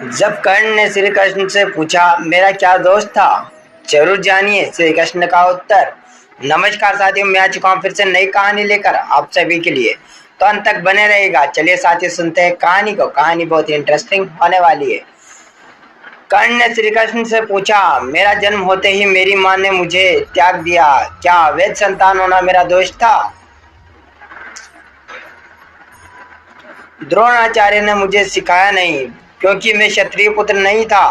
जब कर्ण ने श्री कृष्ण से पूछा, मेरा क्या दोष था? जरूर जानिए श्री कृष्ण का उत्तर। नमस्कार साथियों, मैं आ चुका हूँ फिर से नई कहानी लेकर आप सभी के लिए, तो अंत तक बने रहेगा। चलिए साथियों, सुनते हैं कहानी को। कहानी बहुत ही इंटरेस्टिंग होने वाली है। कर्ण ने श्री कृष्ण से पूछा, मेरा जन्म होते ही मेरी माँ ने मुझे त्याग दिया, क्या अवैध संतान होना मेरा दोष था? द्रोणाचार्य ने मुझे सिखाया नहीं, क्योंकि मैं क्षत्रिय पुत्र नहीं था।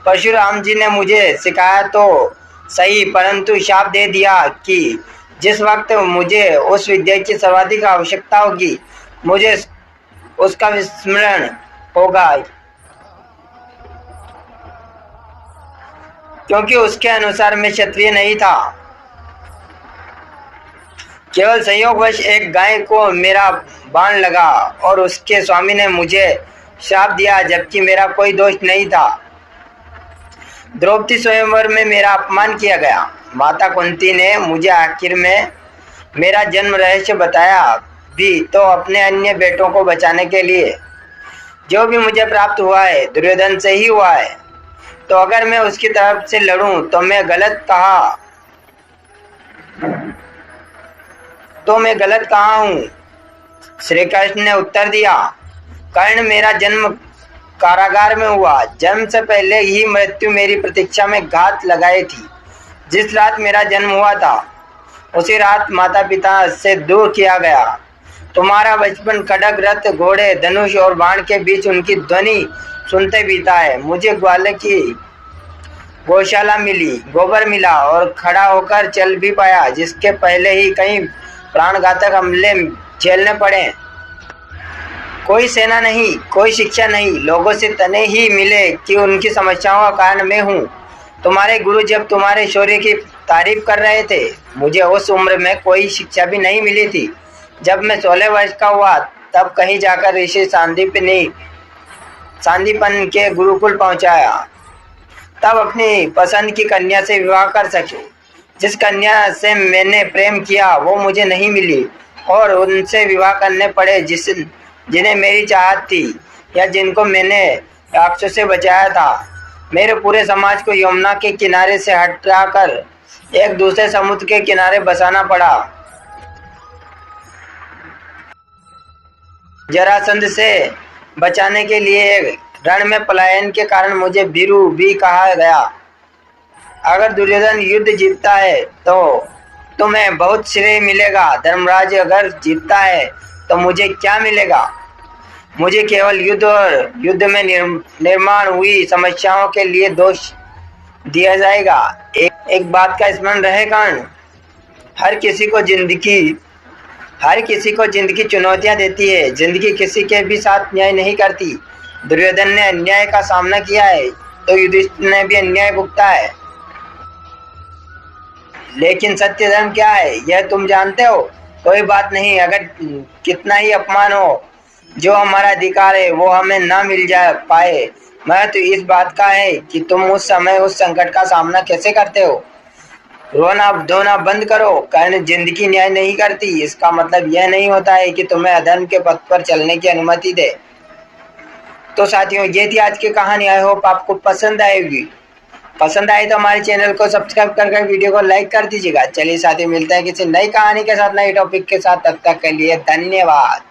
परशुराम जी ने मुझे सिखाया तो सही, परंतु शाप दे दिया कि जिस वक्त मुझे उस विद्या की सर्वाधिक आवश्यकता होगी, मुझे उसका विस्मरण होगा, क्योंकि उसके अनुसार मैं क्षत्रिय नहीं था। केवल संयोगवश एक गाय को मेरा बाण लगा और उसके स्वामी ने मुझे श्राप दिया, जबकि मेरा कोई दोष नहीं था। द्रौपदी स्वयंवर में मेरा अपमान किया गया। माता कुंती ने मुझे आखिर में मेरा जन्म रहस्य बताया भी, तो अपने अन्य बेटों को बचाने के लिए। जो भी मुझे प्राप्त हुआ है दुर्योधन से ही हुआ है, तो अगर मैं उसकी तरफ से लड़ूं तो मैं गलत कहाँ हूँ? श्री कृष्ण ने उत्तर दिया, कर्ण, मेरा जन्म कारागार में हुआ। जन्म से पहले ही मृत्यु मेरी प्रतीक्षा में घात लगाई थी। जिस रात मेरा जन्म हुआ था, उसी रात माता पिता से दूर किया गया। तुम्हारा बचपन खड्ग, रथ, घोड़े, धनुष और बाण के बीच उनकी ध्वनि सुनते बीता है। मुझे ग्वाल की गौशाला मिली, गोबर मिला और खड़ा होकर चल भी पाया, जिसके पहले ही कई प्राणघातक हमले झेलने पड़े। कोई सेना नहीं, कोई शिक्षा नहीं, लोगों से तने ही मिले कि उनकी समस्याओं का कारण मैं हूँ। तुम्हारे गुरु जब तुम्हारे शौर्य की तारीफ कर रहे थे, मुझे उस उम्र में कोई शिक्षा भी नहीं मिली थी। जब मैं 16 वर्ष का हुआ, तब कहीं जाकर ऋषि सांदीपन के गुरुकुल पहुंचाया, तब अपनी पसंद की कन्या से विवाह कर सके। जिस कन्या से मैंने प्रेम किया वो मुझे नहीं मिली, और उनसे विवाह करने पड़े जिन्हें मेरी चाहत थी, या जिनको मैंने राक्षसों से बचाया था। मेरे पूरे समाज को यमुना के किनारे से हटाकर एक दूसरे समुद्र के किनारे बसाना पड़ा। जरासंध से बचाने के लिए रण में पलायन के कारण मुझे भीरू भी कहा गया। अगर दुर्योधन युद्ध जीतता है तो तुम्हें बहुत श्रेय मिलेगा। धर्मराज अगर जीतता है तो मुझे क्या मिलेगा? मुझे केवल युद्ध और युद्ध में निर्माण हुई समस्याओं के लिए दोष दिया जाएगा। एक बात का स्मरण रहे कर्ण, हर किसी को जिंदगी चुनौतियां देती है। जिंदगी किसी के भी साथ न्याय नहीं करती। दुर्योधन ने अन्याय का सामना किया है, तो युधिष्ठिर ने भी अन्याय भुगता है। लेकिन सत्य धर्म क्या है, यह तुम जानते हो। कोई बात नहीं, अगर कितना ही अपमान हो, जो हमारा अधिकार है वो हमें ना मिल जा पाए। महत्व इस बात का है कि तुम उस समय उस संकट का सामना कैसे करते हो। रोना धोना बंद करो। कर्ण, जिंदगी न्याय नहीं करती, इसका मतलब यह नहीं होता है कि तुम्हें अधर्म के पथ पर चलने की अनुमति दे। तो साथियों, ये थी आज की कहानी। आई होप आपको पसंद आएगी। पसंद आए तो हमारे चैनल को सब्सक्राइब करके वीडियो को लाइक कर दीजिएगा। चलिए साथियों, मिलते हैं किसी नई कहानी के साथ, नई टॉपिक के साथ। तब तक के लिए धन्यवाद।